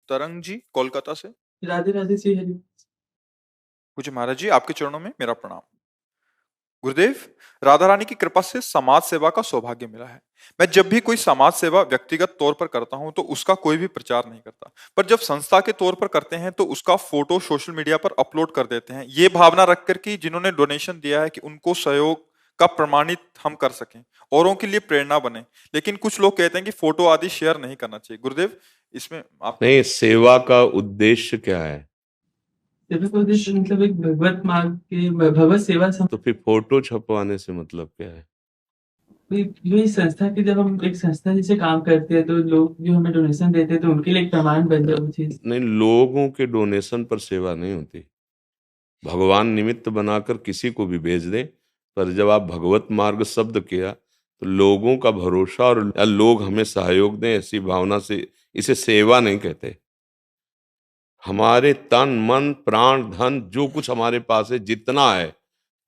तरंग जी, कोलकाता से। राधे राधे श्री हरि। पूज्य महाराज जी, आपके चरणों में मेरा प्रणाम। गुरुदेव, राधा रानी की कृपा से समाज सेवा का सौभाग्य मिला है। मैं जब भी कोई समाज सेवा व्यक्तिगत तौर पर करता हूं तो उसका कोई भी प्रचार नहीं करता, पर जब संस्था के तौर पर करते हैं तो उसका फोटो सोशल मीडिया पर अपलोड कर देते हैं, ये भावना रखकर कि जिन्होंने डोनेशन दिया है कि उनको सहयोग का प्रमाणित हम कर सकें, औरों के लिए प्रेरणा बने। लेकिन कुछ लोग कहते हैं कि फोटो आदि शेयर नहीं करना चाहिए। गुरुदेव, इसमें आपका नहीं, क्या? सेवा का उद्देश्य क्या है? सेवा मतलब एक भगवत मार्ग के भगवत सेवा तो फिर फोटो छपवाने से मतलब क्या है? ये संस्था की, जब हम एक संस्था जैसे काम करते हैं तो लोग जो हमें डोनेशन देते हैं तो उनके लिए एक प्रमाण बन जाए वो चीज। नहीं, लोगों के डोनेशन पर सेवा नहीं होती। भगवान निमित्त बनाकर किसी को भी भेज दें, पर जब आप भगवत मार्ग शब्द किया तो लोगों का भरोसा और या लोग हमें सहयोग दें ऐसी भावना से इसे सेवा नहीं कहते। हमारे तन मन प्राण धन जो कुछ हमारे पास है, जितना है,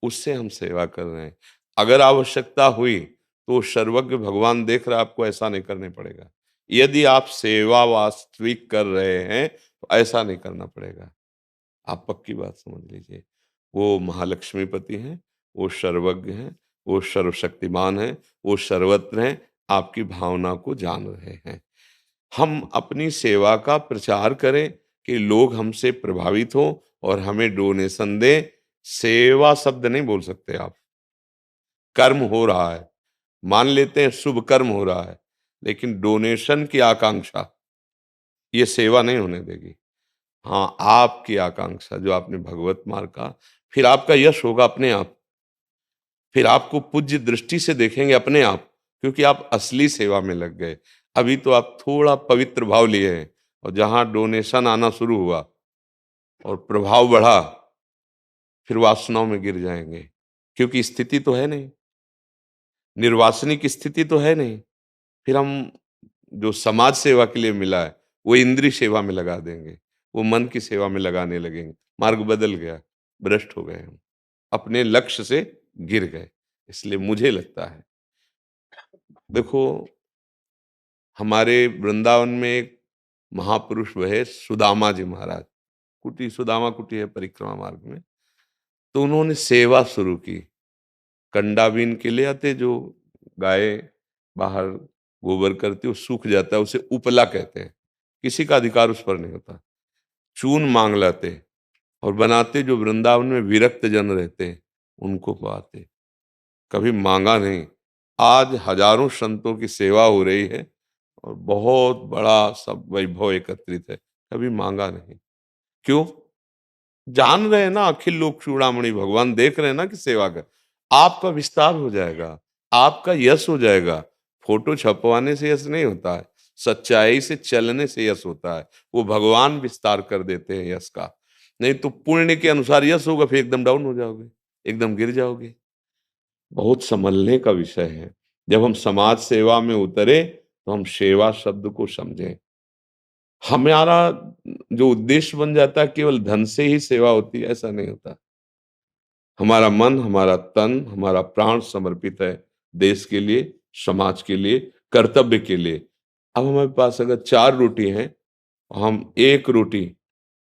उससे हम सेवा कर रहे हैं। अगर आवश्यकता हुई तो सर्वज्ञ भगवान देख रहा है, आपको ऐसा नहीं करने पड़ेगा। यदि आप सेवा वास्तविक कर रहे हैं तो ऐसा नहीं करना पड़ेगा। आप पक्की बात समझ लीजिए। वो महालक्ष्मीपति हैं, वो सर्वज्ञ हैं, वो सर्वशक्तिमान हैं, वो सर्वत्र हैं, आपकी भावना को जान रहे हैं। हम अपनी सेवा का प्रचार करें कि लोग हमसे प्रभावित हों और हमें डोनेशन दें। सेवा शब्द नहीं बोल सकते आप। कर्म हो रहा है, मान लेते हैं शुभ कर्म हो रहा है, लेकिन डोनेशन की आकांक्षा ये सेवा नहीं होने देगी। हाँ, आपकी आकांक्षा जो आपने भगवत मार्ग का, फिर आपका यश होगा अपने आप। फिर आपको पूज्य दृष्टि से देखेंगे अपने आप, क्योंकि आप असली सेवा में लग गए। अभी तो आप थोड़ा पवित्र भाव लिए हैं, और जहां डोनेशन आना शुरू हुआ और प्रभाव बढ़ा, फिर वासनाओं में गिर जाएंगे। क्योंकि स्थिति तो है नहीं, निर्वासनिक स्थिति तो है नहीं। फिर हम जो समाज सेवा के लिए मिला है वो इंद्रिय सेवा में लगा देंगे, वो मन की सेवा में लगाने लगेंगे। मार्ग बदल गया, भ्रष्ट हो गए हम, अपने लक्ष्य से गिर गए। इसलिए मुझे लगता है, देखो, हमारे वृंदावन में एक महापुरुष वह सुदामा जी महाराज, कुटी सुदामा कुटी है परिक्रमा मार्ग में। तो उन्होंने सेवा शुरू की। कंडा बीन के ले आते, जो गाय बाहर गोबर करती वो सूख जाता है, उसे उपला कहते हैं। किसी का अधिकार उस पर नहीं होता। चून मांग लाते और बनाते, जो वृंदावन में विरक्त जन रहते हैं उनको पाते। कभी मांगा नहीं। आज हजारों संतों की सेवा हो रही है और बहुत बड़ा सब वैभव एकत्रित है, कभी मांगा नहीं। क्यों? जान रहे हैं ना, अखिल लोक चूड़ामणि भगवान देख रहे हैं ना कि सेवा कर। आपका विस्तार हो जाएगा, आपका यश हो जाएगा। फोटो छपवाने से यश नहीं होता है, सच्चाई से चलने से यश होता है। वो भगवान विस्तार कर देते हैं यश का। नहीं तो पुण्य के अनुसार यश होगा, फिर एकदम डाउन हो जाओगे, एकदम गिर जाओगे। बहुत संभलने का विषय है। जब हम समाज सेवा में उतरे तो हम सेवा शब्द को समझें। हमारा जो उद्देश्य बन जाता है केवल धन से ही सेवा होती है, ऐसा नहीं होता। हमारा मन, हमारा तन, हमारा प्राण समर्पित है देश के लिए, समाज के लिए, कर्तव्य के लिए। अब हमारे पास अगर 4 रोटी हैं, हम 1 रोटी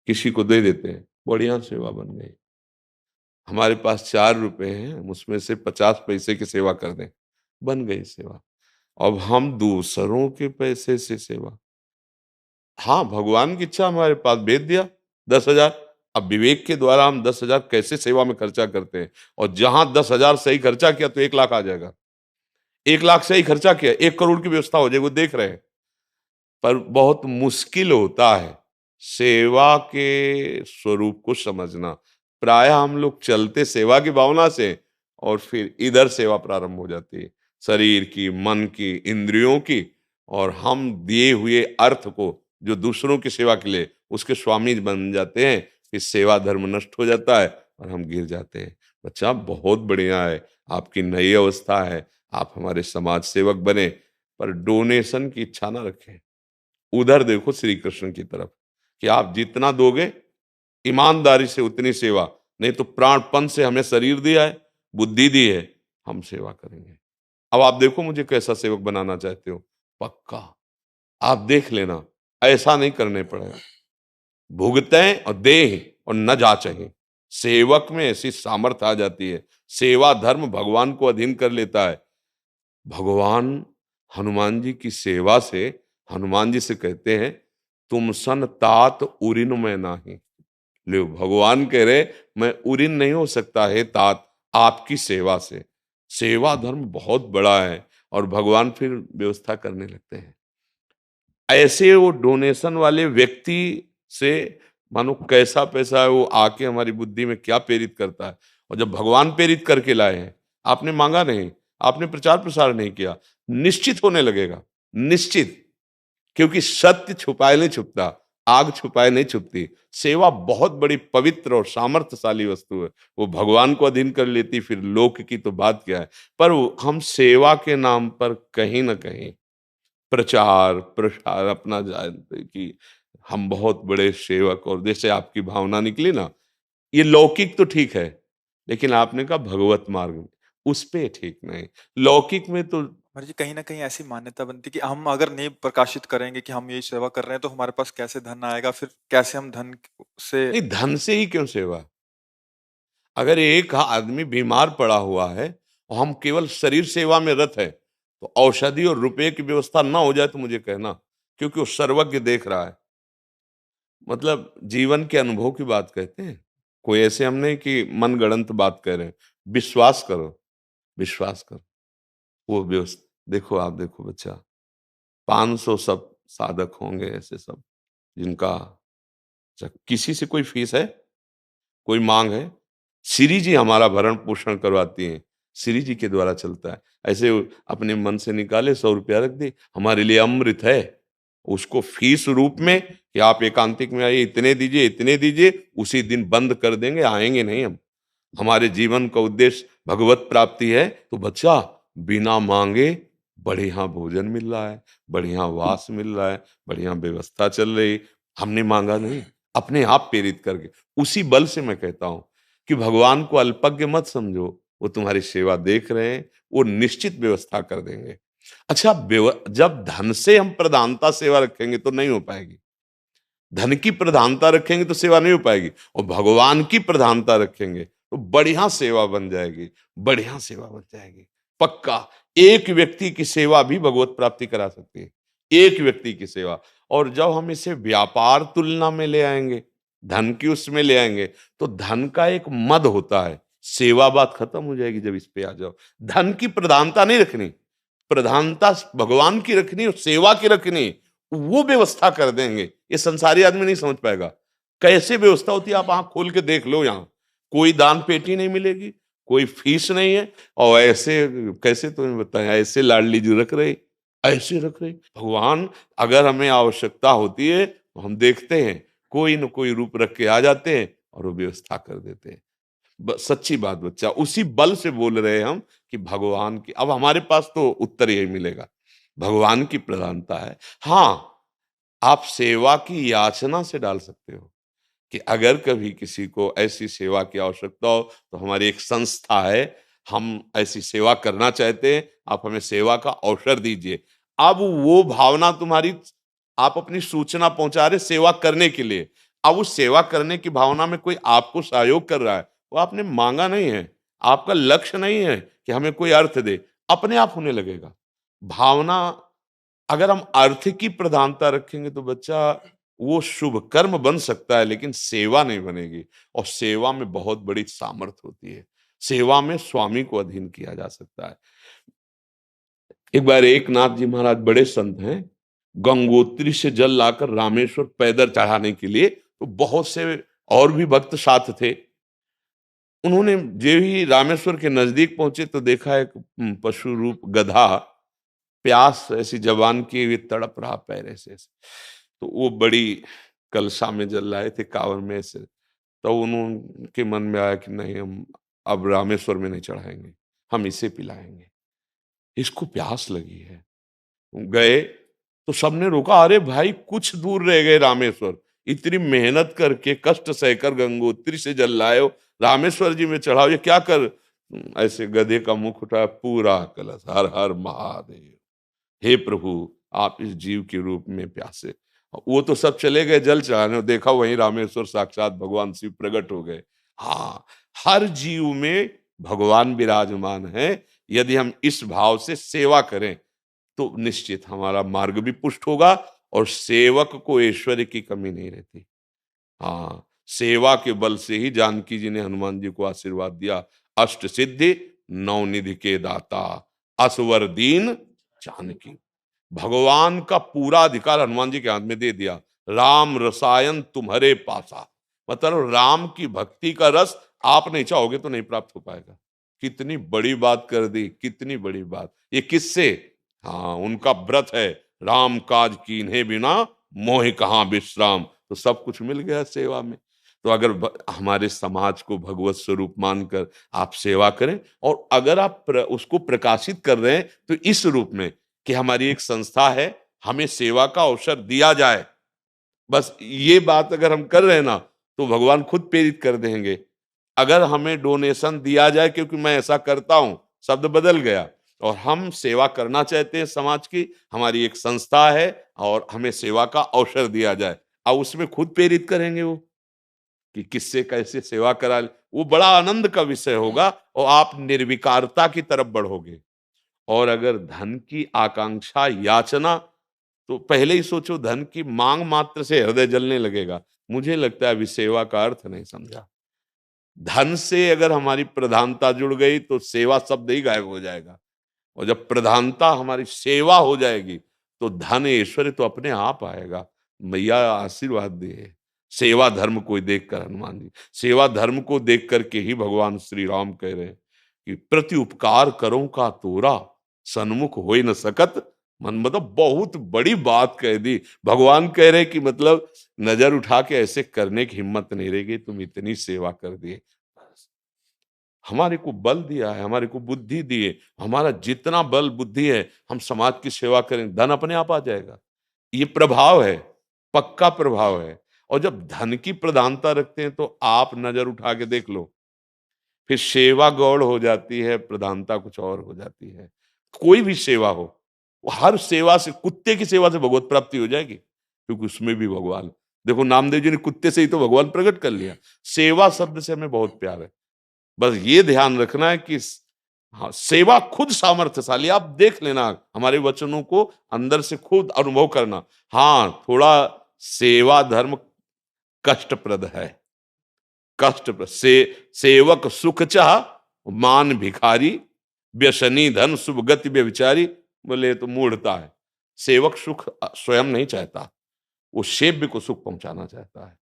किसी को दे देते हैं, बढ़िया सेवा बन गई। हमारे पास 4 रुपए हैं, हम उसमें से 50 पैसे की सेवा कर दें, बन गई सेवा। अब हम दूसरों के पैसे से सेवा, हाँ, भगवान की इच्छा हमारे पास भेज दिया 10,000। अब विवेक के द्वारा हम 10,000 कैसे सेवा में खर्चा करते हैं, और जहां 10,000 सही खर्चा किया तो 1 लाख आ जाएगा। 1 लाख सही खर्चा किया, 1 करोड़ की व्यवस्था हो जाएगी, वो देख रहे हैं। पर बहुत मुश्किल होता है सेवा के स्वरूप को समझना। प्राय हम लोग चलते सेवा की भावना से, और फिर इधर सेवा प्रारंभ हो जाती है, शरीर की, मन की, इंद्रियों की। और हम दिए हुए अर्थ को, जो दूसरों की सेवा के लिए, उसके स्वामी बन जाते हैं। फिर सेवा धर्म नष्ट हो जाता है और हम गिर जाते हैं। बच्चा, बहुत बढ़िया है, आपकी नई अवस्था है, आप हमारे समाज सेवक बने, पर डोनेशन की इच्छा ना रखें। उधर देखो श्री कृष्ण की तरफ, कि आप जितना दोगे ईमानदारी से उतनी सेवा। नहीं तो प्राणपन से हमें शरीर दिया है, बुद्धि दी है, हम सेवा करेंगे। अब आप देखो मुझे कैसा सेवक बनाना चाहते हो, पक्का आप देख लेना। ऐसा नहीं करने पड़ेगा। भुगतें और दें और न जाचें। सेवक में ऐसी सामर्थ्य आ जाती है। सेवा धर्म भगवान को अधीन कर लेता है। भगवान हनुमान जी की सेवा से हनुमान जी से कहते हैं, तुम सन तात उरिन में नाही। ले भगवान कह रहे, मैं उरिन नहीं हो सकता है तात आपकी सेवा से। सेवा धर्म बहुत बड़ा है। और भगवान फिर व्यवस्था करने लगते हैं। ऐसे वो डोनेशन वाले व्यक्ति से मानो कैसा पैसा है वो आके हमारी बुद्धि में क्या प्रेरित करता है। और जब भगवान प्रेरित करके लाए हैं, आपने मांगा नहीं, आपने प्रचार प्रसार नहीं किया, निश्चित होने लगेगा, निश्चित। क्योंकि सत्य छुपाए नहीं छुपता, आग छुपाए नहीं छुपती। सेवा बहुत बड़ी पवित्र और सामर्थ्यशाली वस्तु है। वो भगवान को अधीन कर लेती, फिर लोक की तो बात क्या है। पर हम सेवा के नाम पर कहीं ना कहीं प्रचार प्रसार अपना जानते कि हम बहुत बड़े सेवक, और जैसे आपकी भावना निकली ना, ये लौकिक तो ठीक है, लेकिन आपने कहा भगवत मार्ग में, उस पे ठीक नहीं। लौकिक में तो महाराज जी कहीं ना कहीं ऐसी मान्यता बनती कि हम अगर नहीं प्रकाशित करेंगे कि हम यही सेवा कर रहे हैं तो हमारे पास कैसे धन आएगा, फिर कैसे हम धन से। नहीं, धन से ही क्यों सेवा। अगर एक आदमी बीमार पड़ा हुआ है और हम केवल शरीर सेवा में रत है, तो औषधि और रुपए की व्यवस्था ना हो जाए तो मुझे कहना, क्योंकि वो सर्वज्ञ देख रहा है। मतलब जीवन के अनुभव की बात कहते हैं। कोई ऐसे हम नहीं कि मन गढ़ंत बात कह रहे हैं। विश्वास करो, विश्वास करो। वो व्यवस्था देखो, आप देखो बच्चा, 500 सब साधक होंगे ऐसे सब, जिनका अच्छा, किसी से कोई फीस है, कोई मांग है। श्री जी हमारा भरण पोषण करवाती हैं, श्री जी के द्वारा चलता है। ऐसे अपने मन से निकाले 100 रुपया रख दे, हमारे लिए अमृत है। उसको फीस रूप में कि आप एकांतिक में आइए, इतने दीजिए, इतने दीजिए, उसी दिन बंद कर देंगे, आएंगे नहीं हम। हमारे जीवन का उद्देश्य भगवत प्राप्ति है, तो बच्चा बिना मांगे बढ़िया भोजन मिल रहा है, बढ़िया वास मिल रहा है, बढ़िया व्यवस्था चल रही। हमने मांगा नहीं, अपने आप प्रेरित करके। उसी बल से मैं कहता हूं कि भगवान को अल्पज्ञ मत समझो, वो तुम्हारी सेवा देख रहे हैं, वो निश्चित व्यवस्था कर देंगे। अच्छा, जब धन से हम प्रधानता सेवा रखेंगे तो नहीं हो पाएगी। धन की प्रधानता रखेंगे तो सेवा नहीं हो पाएगी, और भगवान की प्रधानता रखेंगे तो बढ़िया सेवा बन जाएगी, बढ़िया सेवा बन जाएगी। पक्का एक व्यक्ति की सेवा भी भगवत प्राप्ति करा सकती है, एक व्यक्ति की सेवा। और जब हम इसे व्यापार तुलना में ले आएंगे, धन की उसमें ले आएंगे, तो धन का एक मद होता है, सेवा बात खत्म हो जाएगी। जब इस पे आ जाओ, धन की प्रधानता नहीं रखनी, प्रधानता भगवान की रखनी और सेवा की रखनी, वो व्यवस्था कर देंगे। ये संसारी आदमी नहीं समझ पाएगा कैसे व्यवस्था होती है। आप आंख खोल के देख लो, यहाँ कोई दान पेटी नहीं मिलेगी, कोई फीस नहीं है, और ऐसे कैसे तुम्हें बताएं, ऐसे लाडली जी रख रहे, ऐसे रख रहे। भगवान अगर हमें आवश्यकता होती है तो हम देखते हैं, कोई न कोई रूप रख के आ जाते हैं और वो व्यवस्था कर देते हैं। सच्ची बात बच्चा, उसी बल से बोल रहे हैं हम कि भगवान की, अब हमारे पास तो उत्तर यही मिलेगा, भगवान की प्रधानता है। हाँ, आप सेवा की याचना से डाल सकते हो कि अगर कभी किसी को ऐसी सेवा की आवश्यकता हो तो हमारी एक संस्था है, हम ऐसी सेवा करना चाहते हैं, आप हमें सेवा का अवसर दीजिए। अब वो भावना तुम्हारी, आप अपनी सूचना पहुंचा रहे सेवा करने के लिए, अब उस सेवा करने की भावना में कोई आपको सहयोग कर रहा है, वो आपने मांगा नहीं है, आपका लक्ष्य नहीं है कि हमें कोई अर्थ दे, अपने आप होने लगेगा भावना। अगर हम अर्थ की प्रधानता रखेंगे तो बच्चा वो शुभ कर्म बन सकता है, लेकिन सेवा नहीं बनेगी। और सेवा में बहुत बड़ी सामर्थ होती है, सेवा में स्वामी को अधीन किया जा सकता है। एक बार एक नाथ जी महाराज बड़े संत हैं, गंगोत्री से जल लाकर रामेश्वर पैदल चढ़ाने के लिए, तो बहुत से और भी भक्त साथ थे। उन्होंने जो ही रामेश्वर के नजदीक पहुंचे तो देखा एक पशु रूप गधा प्यास ऐसी जबान किए हुए तड़प रहा पैर ऐसे। तो वो बड़ी कलशा में जल लाए थे, कांवर में ऐसे। तो उनके मन में आया कि नहीं, हम अब रामेश्वर में नहीं चढ़ाएंगे, हम इसे पिलाएंगे, इसको प्यास लगी है। गए तो सबने रोका, अरे भाई कुछ दूर रह गए रामेश्वर, इतनी मेहनत करके कष्ट सहकर गंगोत्री से जल लाए हो, रामेश्वर जी में चढ़ाओ, ये क्या कर। ऐसे गधे का मुख उठाया, पूरा कलश, हर हर महादेव, हे प्रभु आप इस जीव के रूप में प्यासे, वो तो सब चले गए जल चढ़ाने, देखा वहीं रामेश्वर साक्षात भगवान शिव प्रकट हो गए। हाँ, हर जीव में भगवान विराजमान है। यदि हम इस भाव से सेवा करें तो निश्चित हमारा मार्ग भी पुष्ट होगा और सेवक को ऐश्वर्य की कमी नहीं रहती। हाँ, सेवा के बल से ही जानकी जी ने हनुमान जी को आशीर्वाद दिया, अष्ट सिद्धि नवनिधि के दाता असवर दीन जानकी। भगवान का पूरा अधिकार हनुमान जी के हाथ में दे दिया। राम रसायन तुम्हारे पासा, मतलब राम की भक्ति का रस आप नहीं चाहोगे तो नहीं प्राप्त हो पाएगा। कितनी बड़ी बात कर दी, कितनी बड़ी बात। ये किससे? हाँ, उनका व्रत है, राम काज कीन्हे बिना मोहि कहाँ विश्राम। तो सब कुछ मिल गया सेवा में। तो अगर हमारे समाज को भगवत स्वरूप मानकर आप सेवा करें, और अगर आप उसको प्रकाशित कर रहे हैं तो इस रूप में कि हमारी एक संस्था है, हमें सेवा का अवसर दिया जाए, बस ये बात अगर हम कर रहे हैं ना, तो भगवान खुद प्रेरित कर देंगे। अगर हमें डोनेशन दिया जाए क्योंकि मैं ऐसा करता हूं, शब्द बदल गया, और हम सेवा करना चाहते हैं समाज की, हमारी एक संस्था है और हमें सेवा का अवसर दिया जाए, अब उसमें खुद प्रेरित करेंगे वो कि किससे कैसे सेवा करा। वो बड़ा आनंद का विषय होगा और आप निर्विकारता की तरफ बढ़ोगे। और अगर धन की आकांक्षा याचना, तो पहले ही सोचो, धन की मांग मात्र से हृदय जलने लगेगा। मुझे लगता है अभी सेवा का अर्थ नहीं समझा। धन से अगर हमारी प्रधानता जुड़ गई तो सेवा शब्द ही गायब हो जाएगा, और जब प्रधानता हमारी सेवा हो जाएगी तो धन ऐश्वर्य तो अपने आप आएगा। मैया आशीर्वाद दे। सेवा धर्म को देखकर हनुमान जी, सेवा धर्म को देख करके ही भगवान श्री राम कह रहे हैं कि प्रति उपकार करो का तोरा सन्मुख हो न सकत मन। मतलब बहुत बड़ी बात कह दी। भगवान कह रहे कि मतलब नजर उठा के ऐसे करने की हिम्मत नहीं रहेगी, तुम इतनी सेवा कर दिए। हमारे को बल दिया है, हमारे को बुद्धि दी है, हमारा जितना बल बुद्धि है हम समाज की सेवा करें, धन अपने आप आ जाएगा। ये प्रभाव है, पक्का प्रभाव है। और जब धन की प्रधानता रखते हैं तो आप नजर उठा के देख लो, फिर सेवा गौड़ हो जाती है, प्रधानता कुछ और हो जाती है। कोई भी सेवा हो, हर सेवा से, कुत्ते की सेवा से भगवत प्राप्ति हो जाएगी, क्योंकि उसमें भी भगवान। देखो नामदेव जी ने कुत्ते से ही तो भगवान प्रकट कर लिया। सेवा शब्द से हमें बहुत प्यार है। बस ये ध्यान रखना है कि हाँ, सेवा खुद सामर्थ्यशाली। आप देख लेना हमारे वचनों को अंदर से खुद अनुभव करना। हाँ, थोड़ा सेवा धर्म कष्टप्रद है, कष्टप्रद सेवक सुख चाह मान भिखारी व्यसनी धन शुभ गति व्यभिचारी। बोले तो मूढ़ता है। सेवक सुख स्वयं नहीं चाहता, वो सेव्य को सुख पहुंचाना चाहता है।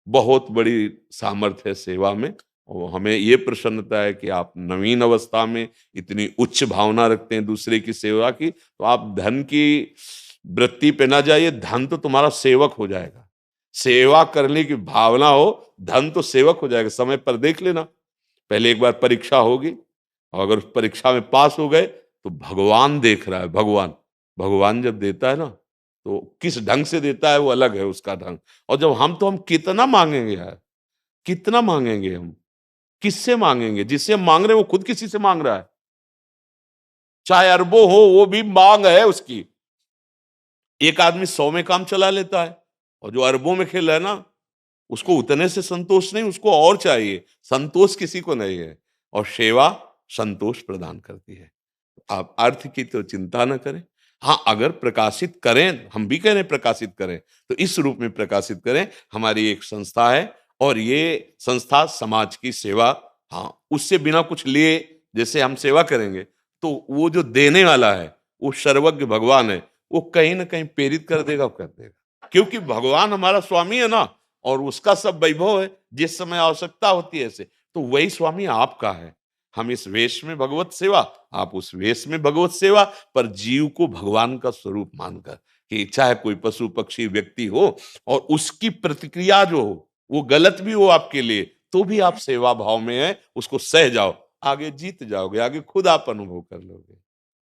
बहुत बड़ी सामर्थ्य है सेवा में। और हमें ये प्रसन्नता है कि आप नवीन अवस्था में इतनी उच्च भावना रखते हैं दूसरे की सेवा की। तो आप धन की वृत्ति पे ना जाइए, धन तो तुम्हारा सेवक हो जाएगा। सेवा करने की भावना हो, धन तो सेवक हो जाएगा। समय पर देख लेना, पहले एक बार परीक्षा होगी, और अगर उस परीक्षा में पास हो गए तो भगवान देख रहा है। भगवान जब देता है ना, तो किस ढंग से देता है वो अलग है उसका ढंग। और जब हम कितना मांगेंगे यार, कितना मांगेंगे हम, किससे मांगेंगे? जिससे मांग रहे हैं वो खुद किसी से मांग रहा है। चाहे अरबों हो, वो भी मांग है उसकी। एक आदमी 100 में काम चला लेता है, और जो अरबों में खेल रहा है ना, उसको उतने से संतोष नहीं, उसको और चाहिए। संतोष किसी को नहीं है, और सेवा संतोष प्रदान करती है। आप अर्थ की तो चिंता न करें। हाँ, अगर प्रकाशित करें, हम भी कह रहे हैं प्रकाशित करें, तो इस रूप में प्रकाशित करें। हमारी एक संस्था है, और ये संस्था समाज की सेवा, हाँ, उससे बिना कुछ लिए जैसे हम सेवा करेंगे, तो वो जो देने वाला है वो सर्वज्ञ भगवान है, वो कहीं ना कहीं प्रेरित कर देगा, कर देगा। क्योंकि भगवान हमारा स्वामी है ना, और उसका सब वैभव है। जिस समय आवश्यकता होती है ऐसे, तो वही स्वामी आपका है। हम इस वेश में भगवत सेवा, आप उस वेश में भगवत सेवा, पर जीव को भगवान का स्वरूप मानकर, कि चाहे कोई पशु पक्षी व्यक्ति हो और उसकी प्रतिक्रिया जो हो वो गलत भी हो आपके लिए, तो भी आप सेवा भाव में है, उसको सह जाओ, आगे जीत जाओगे, आगे खुद आप अनुभव कर लोगे।